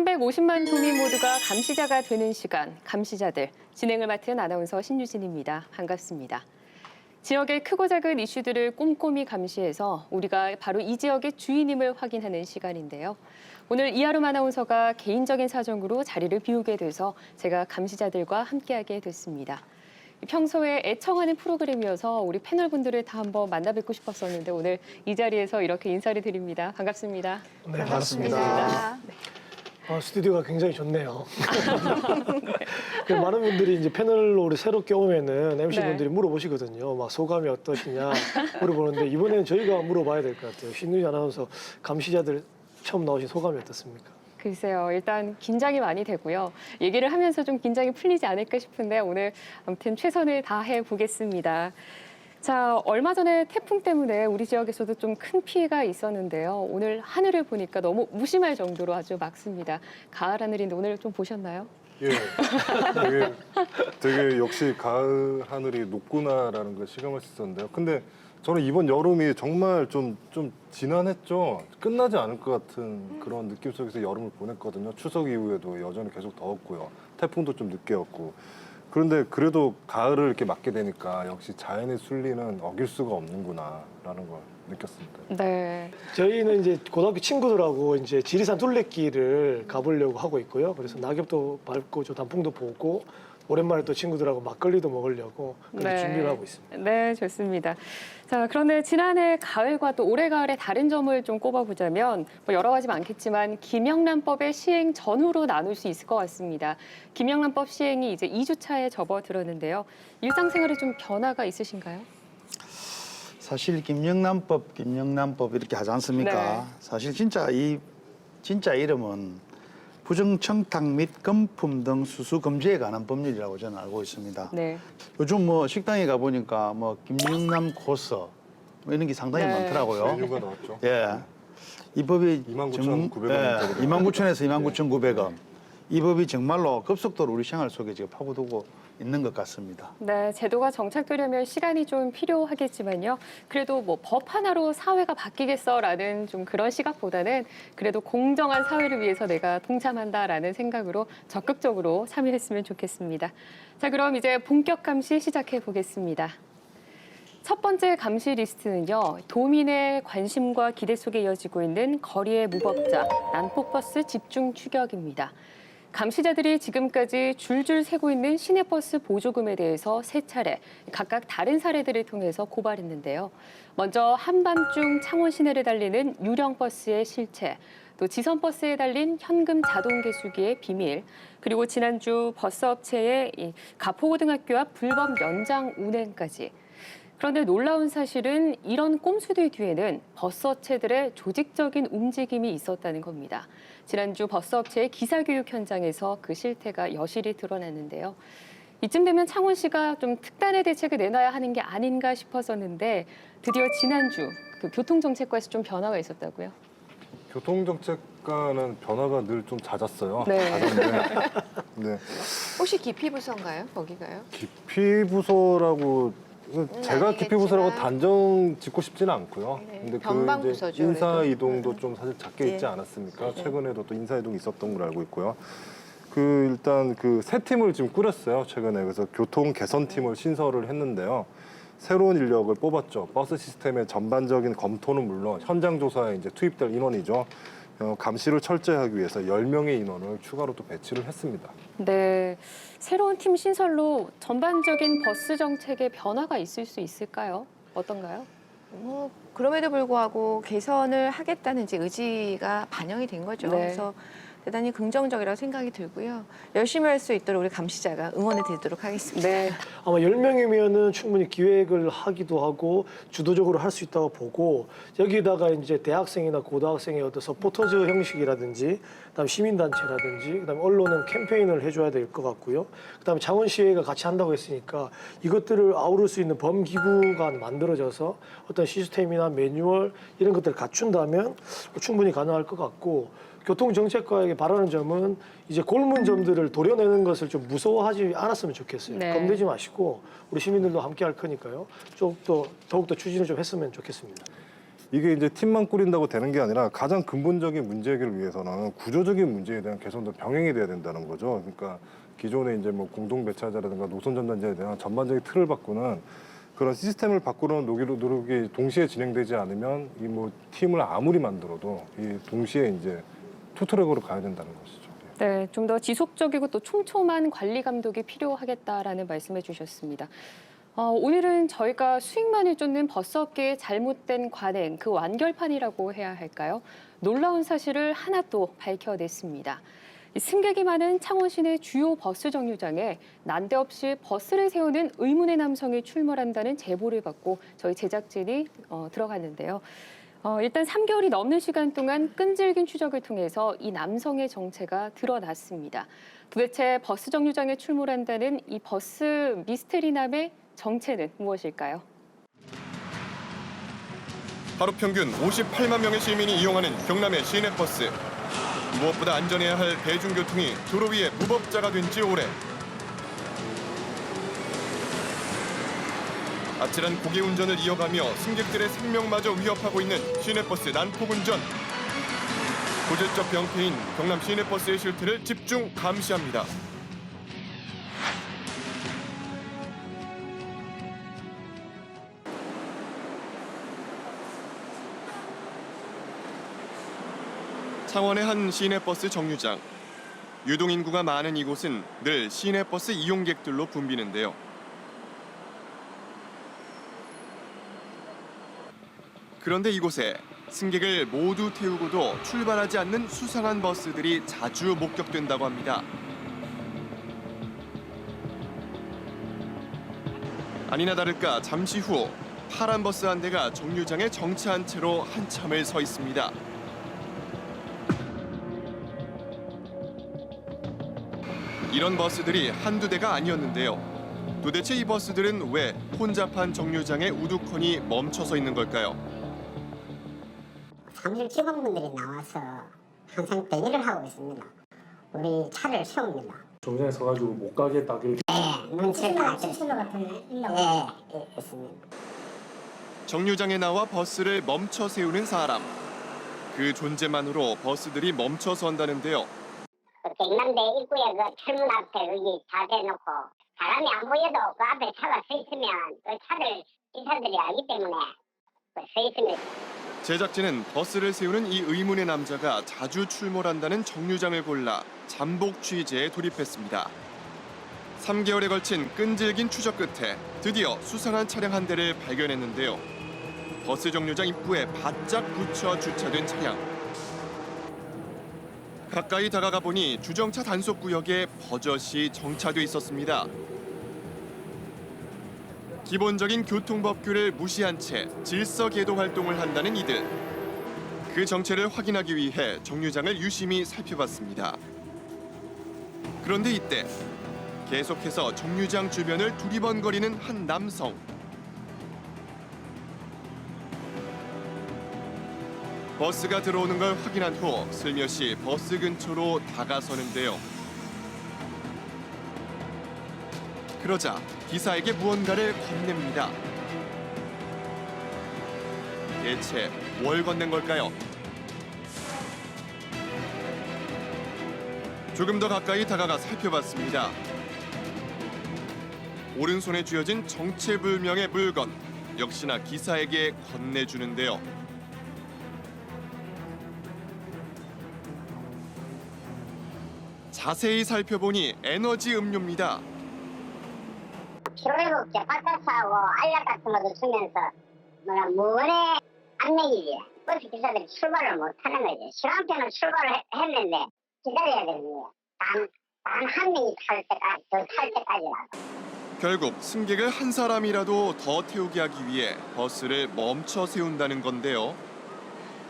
350만 도민 모두가 감시자가 되는 시간, 감시자들. 진행을 맡은 아나운서 신유진입니다. 반갑습니다. 지역의 크고 작은 이슈들을 꼼꼼히 감시해서 우리가 바로 이 지역의 주인임을 확인하는 시간인데요. 오늘 이하름 아나운서가 개인적인 사정으로 자리를 비우게 돼서 제가 감시자들과 함께하게 됐습니다. 평소에 애청하는 프로그램이어서 우리 패널분들을 다 한번 만나 뵙고 싶었었는데 오늘 이 자리에서 이렇게 인사를 드립니다. 반갑습니다. 네, 반갑습니다. 스튜디오가 굉장히 좋네요. 네. 많은 분들이 이제 패널로 우리 새롭게 오면은 MC분들이 물어보시거든요. 막 소감이 어떠시냐 물어보는데 이번에는 저희가 물어봐야 될 것 같아요. 신유진 아나운서 감시자들 처음 나오신 소감이 어떻습니까? 글쎄요. 일단 긴장이 많이 되고요. 얘기를 하면서 좀 긴장이 풀리지 않을까 싶은데 오늘 아무튼 최선을 다해 보겠습니다. 자, 얼마 전에 태풍 때문에 우리 지역에서도 좀 큰 피해가 있었는데요. 오늘 하늘을 보니까 너무 무심할 정도로 아주 맑습니다. 가을 하늘인데 오늘 좀 보셨나요? 예, 되게 역시 가을 하늘이 높구나라는 걸 실감할 수 있었는데요. 근데 저는 이번 여름이 정말 좀 지난했죠. 끝나지 않을 것 같은 그런 느낌 속에서 여름을 보냈거든요. 추석 이후에도 여전히 계속 더웠고요. 태풍도 좀 늦게 왔고. 그런데 그래도 가을을 이렇게 맞게 되니까 역시 자연의 순리는 어길 수가 없는구나라는 걸 느꼈습니다. 네. 저희는 이제 고등학교 친구들하고 이제 지리산 둘레길을 가보려고 하고 있고요. 그래서 낙엽도 밟고 저 단풍도 보고 오랜만에 또 친구들하고 막걸리도 먹으려고 그렇게 준비를 하고 있습니다. 네, 좋습니다. 자, 그런데 지난해 가을과 또 올해 가을의 다른 점을 좀 꼽아보자면 뭐 여러 가지 많겠지만 김영란법의 시행 전후로 나눌 수 있을 것 같습니다. 김영란법 시행이 이제 2주 차에 접어들었는데요. 일상생활에 좀 변화가 있으신가요? 사실 김영란법 이렇게 하지 않습니까? 네. 사실 진짜 이름은 부정청탁 및 금품 등 수수 금지에 관한 법률이라고 저는 알고 있습니다. 네. 요즘 뭐 식당에 가 보니까 뭐 김영남 코서 뭐 이런 게 상당히 네. 많더라고요. 메뉴가 나왔죠. 예. 이 법이 29,900원. 29,000원에서 29,900원. 이 법이 정말로 급속도로 우리 생활 속에 지금 파고들고 있는 것 같습니다. 네, 제도가 정착되려면 시간이 좀 필요하겠지만요. 그래도 뭐 법 하나로 사회가 바뀌겠어라는 좀 그런 시각보다는 그래도 공정한 사회를 위해서 내가 동참한다라는 생각으로 적극적으로 참여했으면 좋겠습니다. 자, 그럼 이제 본격 감시 시작해 보겠습니다. 첫 번째 감시 리스트는요. 도민의 관심과 기대 속에 이어지고 있는 거리의 무법자, 난폭버스 집중 추격입니다. 감시자들이 지금까지 줄줄 새고 있는 시내버스 보조금에 대해서 3차례 각각 다른 사례들을 통해서 고발했는데요. 먼저 한밤중 창원 시내를 달리는 유령버스의 실체, 또 지선버스에 달린 현금 자동 개수기의 비밀, 그리고 지난주 버스업체의 가포고등학교 앞 불법 연장 운행까지. 그런데 놀라운 사실은 이런 꼼수들 뒤에는 버스업체들의 조직적인 움직임이 있었다는 겁니다. 지난주 버스업체의 기사교육 현장에서 그 실태가 여실히 드러났는데요. 이쯤 되면 창원시가 좀 특단의 대책을 내놔야 하는 게 아닌가 싶었었는데 드디어 지난주 그 교통정책과에서 좀 변화가 있었다고요? 교통정책과는 변화가 늘 좀 잦았어요. 네. 잦았는데 네. 혹시 기피부서인가요? 거기가요? 기피부서라고 제가 아니겠지만. 기피부서라고 단정 짓고 싶지는 않고요. 네, 근데 그 변방부서죠, 이제 인사 그래도. 이동도 좀 사실 작게 있지 네. 않았습니까? 네. 최근에도 또 인사 이동이 있었던 걸로 알고 있고요. 일단 새 팀을 지금 꾸렸어요. 최근에 그래서 교통 개선팀을 신설을 했는데요. 새로운 인력을 뽑았죠. 버스 시스템의 전반적인 검토는 물론 현장 조사에 이제 투입될 인원이죠. 감시를 철저히 하기 위해서 10명의 인원을 추가로 또 배치를 했습니다. 네, 새로운 팀 신설로 전반적인 버스 정책에 변화가 있을 수 있을까요? 어떤가요? 그럼에도 불구하고 개선을 하겠다는 이제 의지가 반영이 된 거죠. 네. 그래서 대단히 긍정적이라고 생각이 들고요. 열심히 할 수 있도록 우리 감시자가 응원해 드리도록 하겠습니다. 네. 아마 10명이면은 충분히 기획을 하기도 하고 주도적으로 할 수 있다고 보고 여기다가 이제 대학생이나 고등학생의 어떤 서포터즈 형식이라든지 그다음에 시민단체라든지 그다음에 언론은 캠페인을 해줘야 될 것 같고요. 그다음에 창원시의회가 같이 한다고 했으니까 이것들을 아우를 수 있는 범기구가 만들어져서 어떤 시스템이나 매뉴얼 이런 것들을 갖춘다면 충분히 가능할 것 같고 교통정책과에게 바라는 점은 이제 골문 점들을 도려내는 것을 좀 무서워하지 않았으면 좋겠어요. 네. 겁내지 마시고 우리 시민들도 함께 할 거니까요. 더욱더 추진을 좀 했으면 좋겠습니다. 이게 이제 팀만 꾸린다고 되는 게 아니라 가장 근본적인 문제 해결을 위해서는 구조적인 문제에 대한 개선도 병행이 돼야 된다는 거죠. 그러니까 기존에 이제 뭐 공동 배차자라든가 노선 전단지에 대한 전반적인 틀을 바꾸는 그런 시스템을 바꾸는 노력이 동시에 진행되지 않으면 이 뭐 팀을 아무리 만들어도 이 동시에 이제 투트랙으로 가야 된다는 것이죠. 네, 좀 더 지속적이고 또 촘촘한 관리 감독이 필요하겠다라는 말씀해 주셨습니다. 오늘은 저희가 수익만을 쫓는 버스업계의 잘못된 관행, 그 완결판이라고 해야 할까요? 놀라운 사실을 하나 또 밝혀냈습니다. 승객이 많은 창원 시내 주요 버스 정류장에 난데없이 버스를 세우는 의문의 남성이 출몰한다는 제보를 받고 저희 제작진이 들어갔는데요. 일단 3개월이 넘는 시간 동안 끈질긴 추적을 통해서 이 남성의 정체가 드러났습니다. 도대체 버스 정류장에 출몰한다는 이 버스 미스테리남의 정체는 무엇일까요? 하루 평균 58만 명의 시민이 이용하는 경남의 시내버스. 무엇보다 안전해야 할 대중교통이 도로 위에 무법자가 된 지 오래. 아찔한 고개 운전을 이어가며 승객들의 생명마저 위협하고 있는 시내버스 난폭 운전. 고질적 병폐인 경남 시내버스의 실태를 집중 감시합니다. 창원의 한 시내버스 정류장. 유동인구가 많은 이곳은 늘 시내버스 이용객들로 붐비는데요. 그런데 이곳에 승객을 모두 태우고도 출발하지 않는 수상한 버스들이 자주 목격된다고 합니다. 아니나 다를까 잠시 후 파란 버스 한 대가 정류장에 정차한 채로 한참을 서 있습니다. 이런 버스들이 한두 대가 아니었는데요. 도대체 이 버스들은 왜 혼잡한 정류장에 우두커니 멈춰서 있는 걸까요? 사무실 직원분들이 나와서 항상 대기를 하고 있습니다. 우리 차를 세웁니다. 정장에 서가지고 못 가게 딱 이렇게. 네, 눈치를 다 주시고 네, 있습니다. 정류장에 나와 버스를 멈춰 세우는 사람. 그 존재만으로 버스들이 멈춰 선다는데요. 경남대 입구에 그 철문 앞에 여기 다 대놓고 사람이 안 보여도 그 앞에 차가 서 있으면 그 차를 기사들이 알기 때문에 서 있습니다. 제작진은 버스를 세우는 이 의문의 남자가 자주 출몰한다는 정류장을 골라 잠복 취재에 돌입했습니다. 3개월에 걸친 끈질긴 추적 끝에 드디어 수상한 차량 한 대를 발견했는데요. 버스 정류장 입구에 바짝 붙여 주차된 차량. 가까이 다가가 보니 주정차 단속 구역에 버젓이 정차돼 있었습니다. 기본적인 교통법규를 무시한 채 질서 계도 활동을 한다는 이들. 그 정체를 확인하기 위해 정류장을 유심히 살펴봤습니다. 그런데 이때 계속해서 정류장 주변을 두리번거리는 한 남성. 버스가 들어오는 걸 확인한 후 슬며시 버스 근처로 다가서는데요. 그러자 기사에게 무언가를 건넵니다. 대체 뭘 건넨 걸까요? 조금 더 가까이 다가가 살펴봤습니다. 오른손에 쥐어진 정체불명의 물건, 역시나 기사에게 건네주는데요. 자세히 살펴보니 에너지 음료입니다. 피로회복제 바타스하고 알약 같은 것도 주면서 무언의 안내기지 버스 기사들이 출발을 못하는 거지. 시간표는 출발을 했는데 기다려야 됩니다. 단 한 명이 탈 때까지라도. 결국 승객을 한 사람이라도 더 태우게 하기 위해 버스를 멈춰 세운다는 건데요.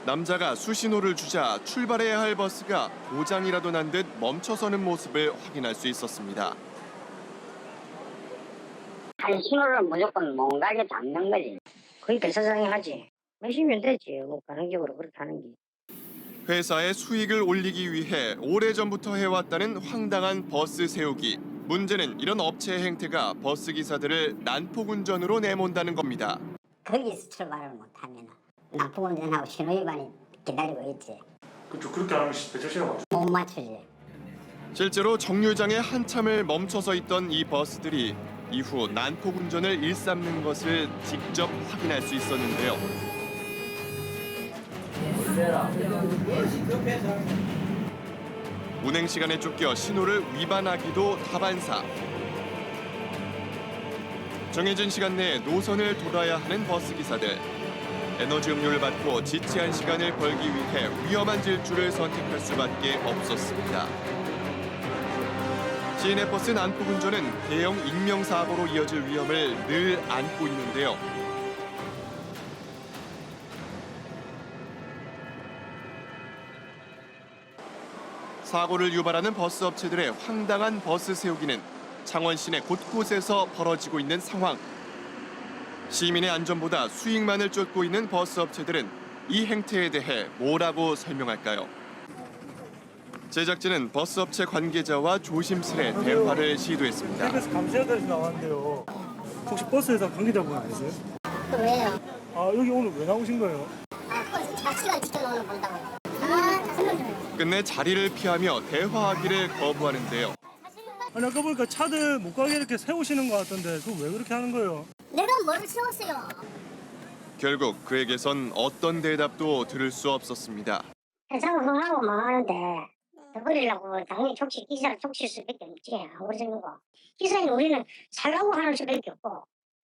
남자가 수신호를 주자 출발해야 할 버스가 고장이라도 난 듯 멈춰서는 모습을 확인할 수 있었습니다. 한 신호를 무조건 몽가게 잡는 거지. 거의 배사장이 하지. 마시면 되지. 뭐 가는 격으로 그렇게 하는 게. 회사의 수익을 올리기 위해 오래전부터 해왔다는 황당한 버스 세우기. 문제는 이런 업체의 행태가 버스 기사들을 난폭 운전으로 내몬다는 겁니다. 거기서 출발을 못하면 난폭운전하고 신호위반이 기다리고 있지. 그렇죠. 그렇게 하면 배철시간 맞죠. 못 맞추지. 실제로 정류장에 한참을 멈춰서 있던 이 버스들이 이후 난폭 운전을 일삼는 것을 직접 확인할 수 있었는데요. 운행 시간에 쫓겨 신호를 위반하기도 다반사. 정해진 시간 내에 노선을 돌아야 하는 버스 기사들. 에너지 음료를 받고 지체한 시간을 벌기 위해 위험한 질주를 선택할 수밖에 없었습니다. 시내버스 난폭 운전은 대형 인명사고로 이어질 위험을 늘 안고 있는데요. 사고를 유발하는 버스 업체들의 황당한 버스 세우기는 창원 시내 곳곳에서 벌어지고 있는 상황. 시민의 안전보다 수익만을 쫓고 있는 버스 업체들은 이 행태에 대해 뭐라고 설명할까요? 제작진은 버스 업체 관계자와 조심스레 대화를 시도했습니다. KBS 감시자들이 나왔는데요. 혹시 버스에서 관계자분 아니세요? 왜요? 아 여기 오늘 왜 나오신 거예요? 제가 시간 지켜놓는 거 본다고. 끝내 자리를 피하며 대화하기를 거부하는데요. 아니 아까 보니까 차들 못 가게 이렇게 세우시는 것 같던데 그거 왜 그렇게 하는 거예요? 내가 뭐를 세웠어요? 결국 그에게선 어떤 대답도 들을 수 없었습니다. 회사가 흥하고 망하는데 더 버리려고 당연히 기사를 촉칠 수밖에 없지. 아무리 생각고 기사인 우리는 살라고 하는 수밖에 없고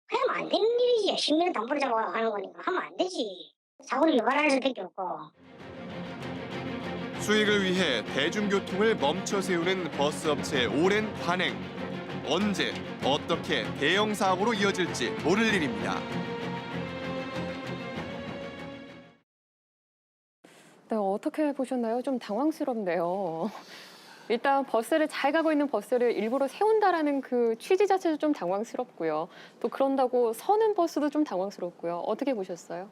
그러면 안 되는 일이지. 시민을 담보로 잡아 하는 거니까 하면 안 되지. 사고를 유발할 수밖에 없고. 수익을 위해 대중교통을 멈춰 세우는 버스업체의 오랜 관행. 언제, 어떻게 대형 사고로 이어질지 모를 일입니다. 네, 어떻게 보셨나요? 좀 당황스럽네요. 일단 버스를 잘 가고 있는 버스를 일부러 세운다라는 그 취지 자체도 좀 당황스럽고요. 또 그런다고 서는 버스도 좀 당황스럽고요. 어떻게 보셨어요?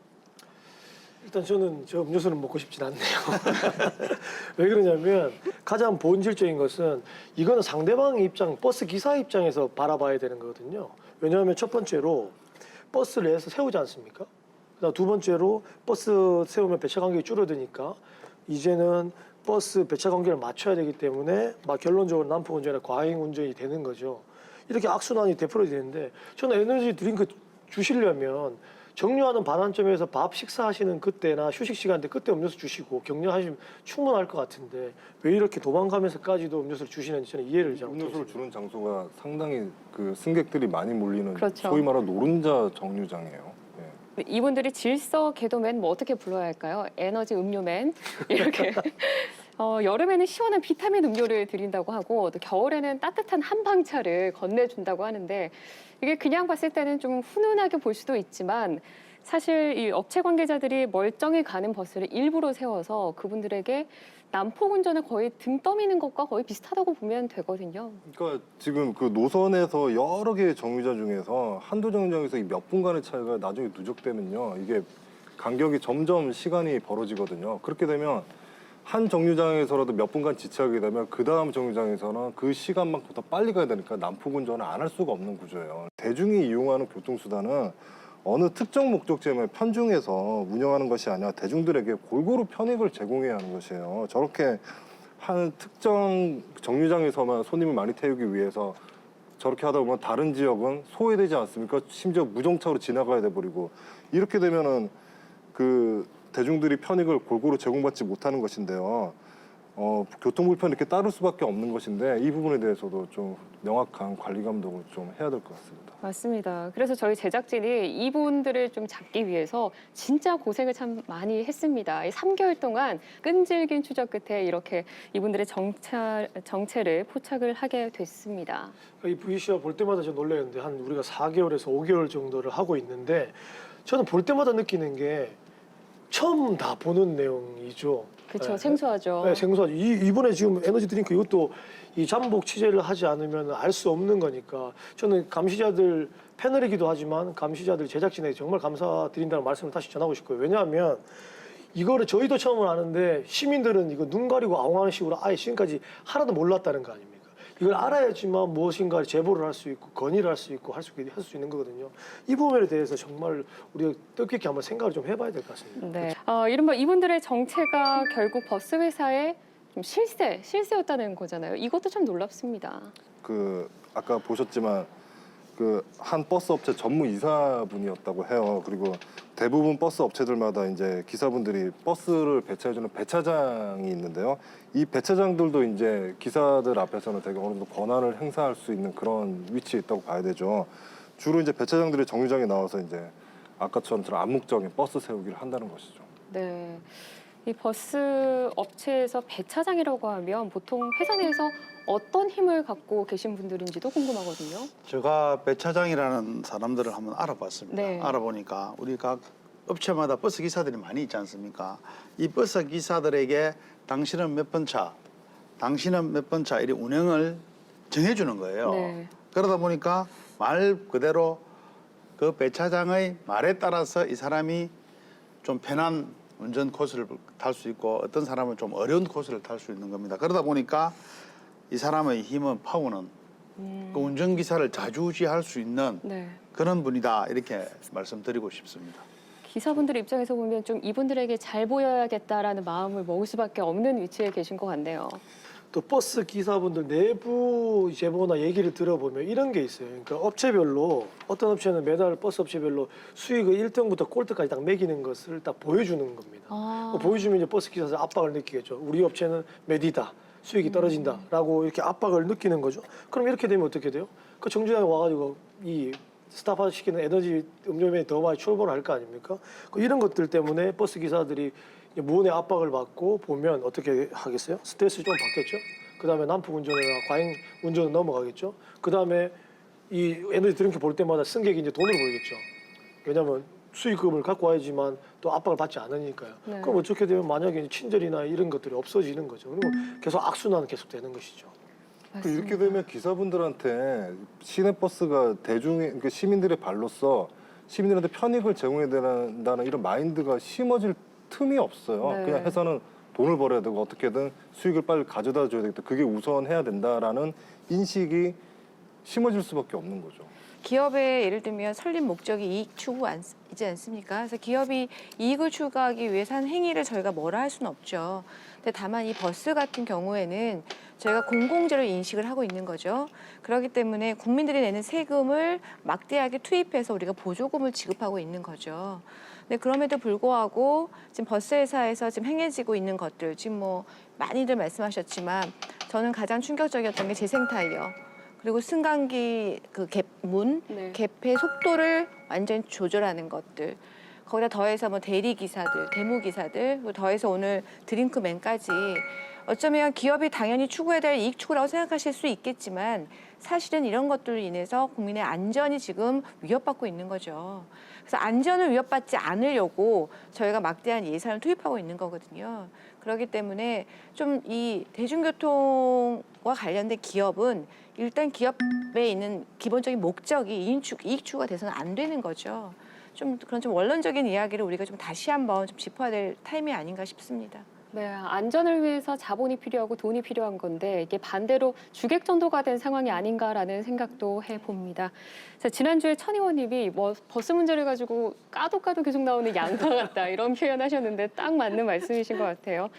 일단 저는 저 음료수는 먹고 싶진 않네요. 왜 그러냐면 가장 본질적인 것은 이거는 상대방의 입장, 버스 기사 입장에서 바라봐야 되는 거거든요. 왜냐하면 첫 번째로 버스를 내서 세우지 않습니까? 그다음 두 번째로 버스 세우면 배차 간격이 줄어드니까 이제는 버스 배차 간격을 맞춰야 되기 때문에 막 결론적으로 난폭 운전이나 과잉 운전이 되는 거죠. 이렇게 악순환이 되풀어야 되는데 저는 에너지 드링크 주시려면 정류하는 반환점에서 밥 식사하시는 그때나 휴식 시간 때 그때 음료수 주시고 격려하시면 충분할 것 같은데 왜 이렇게 도망가면서까지도 음료수를 주시는지 저는 이해를 잘 음료수를 못해요. 주는 장소가 상당히 그 승객들이 많이 몰리는 그렇죠. 소위 말하는 노른자 정류장이에요. 예. 이분들이 질서 궤도맨 뭐 어떻게 불러야 할까요? 에너지 음료맨 이렇게. 여름에는 시원한 비타민 음료를 드린다고 하고 또 겨울에는 따뜻한 한방차를 건네준다고 하는데 이게 그냥 봤을 때는 좀 훈훈하게 볼 수도 있지만 사실 이 업체 관계자들이 멀쩡히 가는 버스를 일부러 세워서 그분들에게 난폭 운전을 거의 등 떠미는 것과 거의 비슷하다고 보면 되거든요. 그러니까 지금 그 노선에서 여러 개의 정류장 중에서 한두 정류장에서 이 몇 분간의 차이가 나중에 누적되면요. 이게 간격이 점점 시간이 벌어지거든요. 그렇게 되면 한 정류장에서라도 몇 분간 지체하게 되면 그 다음 정류장에서는 그 시간만큼 더 빨리 가야 되니까 난폭 운전을 안 할 수가 없는 구조예요. 대중이 이용하는 교통수단은 어느 특정 목적지에만 편중해서 운영하는 것이 아니라 대중들에게 골고루 편익을 제공해야 하는 것이에요. 저렇게 한 특정 정류장에서만 손님을 많이 태우기 위해서 저렇게 하다 보면 다른 지역은 소외되지 않습니까? 심지어 무정차로 지나가야 돼 버리고 이렇게 되면은 그 대중들이 편익을 골고루 제공받지 못하는 것인데요. 교통 불편이 이렇게 따를 수밖에 없는 것인데 이 부분에 대해서도 좀 명확한 관리 감독을 좀 해야 될 것 같습니다. 맞습니다. 그래서 저희 제작진이 이분들을 좀 잡기 위해서 진짜 고생을 참 많이 했습니다. 이 3개월 동안 끈질긴 추적 끝에 이렇게 이분들의 정체를 포착을 하게 됐습니다. 이 VCR 볼 때마다 저 놀라는데 한 우리가 4개월에서 5개월 정도를 하고 있는데 저는 볼 때마다 느끼는 게 처음 다 보는 내용이죠. 그렇죠. 네. 생소하죠. 네, 생소하죠. 이번에 지금 에너지 드링크 이것도 이 잠복 취재를 하지 않으면 알 수 없는 거니까 저는 감시자들 패널이기도 하지만 감시자들 제작진에게 정말 감사드린다는 말씀을 다시 전하고 싶고요. 왜냐하면 이거를 저희도 처음은 아는데 시민들은 이거 눈 가리고 아웅하는 식으로 아예 지금까지 하나도 몰랐다는 거 아닙니까? 이걸 알아야지만 무엇인가 제보를 할 수 있고 건의를 할 수 있고 할 수 있는 거거든요. 이 부분에 대해서 정말 우리가 뜻깊게 한번 생각을 좀 해봐야 될 것 같습니다. 네. 이른바 이분들의 정체가 결국 버스 회사의 좀 실세였다는 거잖아요. 이것도 참 놀랍습니다. 그 아까 보셨지만 그 한 버스 업체 전무 이사분이었다고 해요. 그리고 대부분 버스 업체들마다 이제 기사분들이 버스를 배차해주는 배차장이 있는데요. 이 배차장들도 이제 기사들 앞에서는 되게 어느 정도 권한을 행사할 수 있는 그런 위치에 있다고 봐야 되죠. 주로 이제 배차장들이 정류장에 나와서 이제 아까처럼 암묵적인 버스 세우기를 한다는 것이죠. 네. 이 버스 업체에서 배차장이라고 하면 보통 회사 내에서 어떤 힘을 갖고 계신 분들인지도 궁금하거든요. 제가 배차장이라는 사람들을 한번 알아봤습니다. 네. 알아보니까 우리 각 업체마다 버스 기사들이 많이 있지 않습니까? 이 버스 기사들에게 당신은 몇 번 차, 당신은 몇 번 차 이렇게 운행을 정해주는 거예요. 네. 그러다 보니까 말 그대로 그 배차장의 말에 따라서 이 사람이 좀 편한 운전 코스를 탈 수 있고 어떤 사람은 좀 어려운 코스를 탈 수 있는 겁니다. 그러다 보니까 이 사람의 힘은 파워는 그 운전기사를 좌지우지할 수 있는 네. 그런 분이다 이렇게 말씀드리고 싶습니다. 기사분들 입장에서 보면 좀 이분들에게 잘 보여야겠다라는 마음을 먹을 수밖에 없는 위치에 계신 것 같네요. 또 버스 기사분들 내부 제보나 얘기를 들어보면 이런 게 있어요. 그러니까 업체별로 어떤 업체는 매달 버스 업체별로 수익을 1등부터 꼴등까지 딱 매기는 것을 딱 보여주는 겁니다. 보여주면 이제 버스 기사들 압박을 느끼겠죠. 우리 업체는 매디다. 수익이 떨어진다라고 이렇게 압박을 느끼는 거죠. 그럼 이렇게 되면 어떻게 돼요? 그 정류장에 와가지고 이 스타파 시키는 에너지 음료면이 더 많이 출발을 할 거 아닙니까? 이런 것들 때문에 버스 기사들이 무언의 압박을 받고 보면 어떻게 하겠어요? 스트레스 좀 받겠죠. 그 다음에 난폭 운전이나 과잉 운전은 넘어가겠죠. 그 다음에 이 에너지 드링크 볼 때마다 승객이 이제 돈을 벌겠죠. 왜냐하면 수익금을 갖고 와야지만 또 압박을 받지 않으니까요. 네. 그럼 어떻게 되면 만약에 친절이나 이런 것들이 없어지는 거죠. 그리고 계속 악순환은 계속 되는 것이죠. 이렇게 되면 기사분들한테 시내버스가 그러니까 시민들의 발로서 시민들한테 편익을 제공해야 된다는 이런 마인드가 심어질 틈이 없어요. 네. 그냥 회사는 돈을 벌어야 되고 어떻게든 수익을 빨리 가져다 줘야 되겠다. 그게 우선해야 된다라는 인식이 심어질 수밖에 없는 거죠. 기업의 예를 들면 설립 목적이 이익 추구이지 않습니까? 그래서 기업이 이익을 추구하기 위해서 한 행위를 저희가 뭐라 할 수는 없죠. 근데 다만 이 버스 같은 경우에는 저희가 공공재로 인식을 하고 있는 거죠. 그렇기 때문에 국민들이 내는 세금을 막대하게 투입해서 우리가 보조금을 지급하고 있는 거죠. 근데 그럼에도 불구하고 지금 버스 회사에서 지금 행해지고 있는 것들, 지금 뭐 많이들 말씀하셨지만 저는 가장 충격적이었던 게 재생타이어. 그리고 승강기 그 문 네. 개폐 속도를 완전히 조절하는 것들. 거기다 더해서 뭐 대리 기사들, 대무 기사들, 그리고 더해서 오늘 드링크맨까지 어쩌면 기업이 당연히 추구해야 될 이익 추구라고 생각하실 수 있겠지만 사실은 이런 것들로 인해서 국민의 안전이 지금 위협받고 있는 거죠. 그래서 안전을 위협받지 않으려고 저희가 막대한 예산을 투입하고 있는 거거든요. 그렇기 때문에 좀 이 대중교통과 관련된 기업은 일단 기업에 있는 기본적인 목적이 이익 추구가 돼서는 안 되는 거죠. 좀 그런 좀 원론적인 이야기를 우리가 좀 다시 한번 좀 짚어야 될 타임이 아닌가 싶습니다. 네, 안전을 위해서 자본이 필요하고 돈이 필요한 건데 이게 반대로 주객전도가 된 상황이 아닌가라는 생각도 해봅니다. 자, 지난주에 천 의원님이 뭐 버스 문제를 가지고 까도 계속 나오는 양파 같다 이런 표현하셨는데 딱 맞는 말씀이신 것 같아요.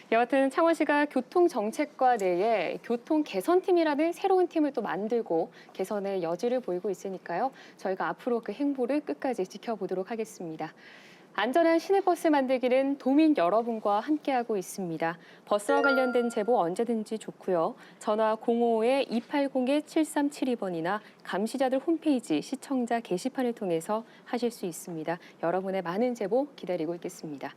여하튼 창원시가 교통정책과 내에 교통개선팀이라는 새로운 팀을 또 만들고 개선의 여지를 보이고 있으니까요. 저희가 앞으로 그 행보를 끝까지 지켜보도록 하겠습니다. 안전한 시내버스 만들기는 도민 여러분과 함께하고 있습니다. 버스와 관련된 제보 언제든지 좋고요. 전화 055-280-7372번이나 감시자들 홈페이지 시청자 게시판을 통해서 하실 수 있습니다. 여러분의 많은 제보 기다리고 있겠습니다.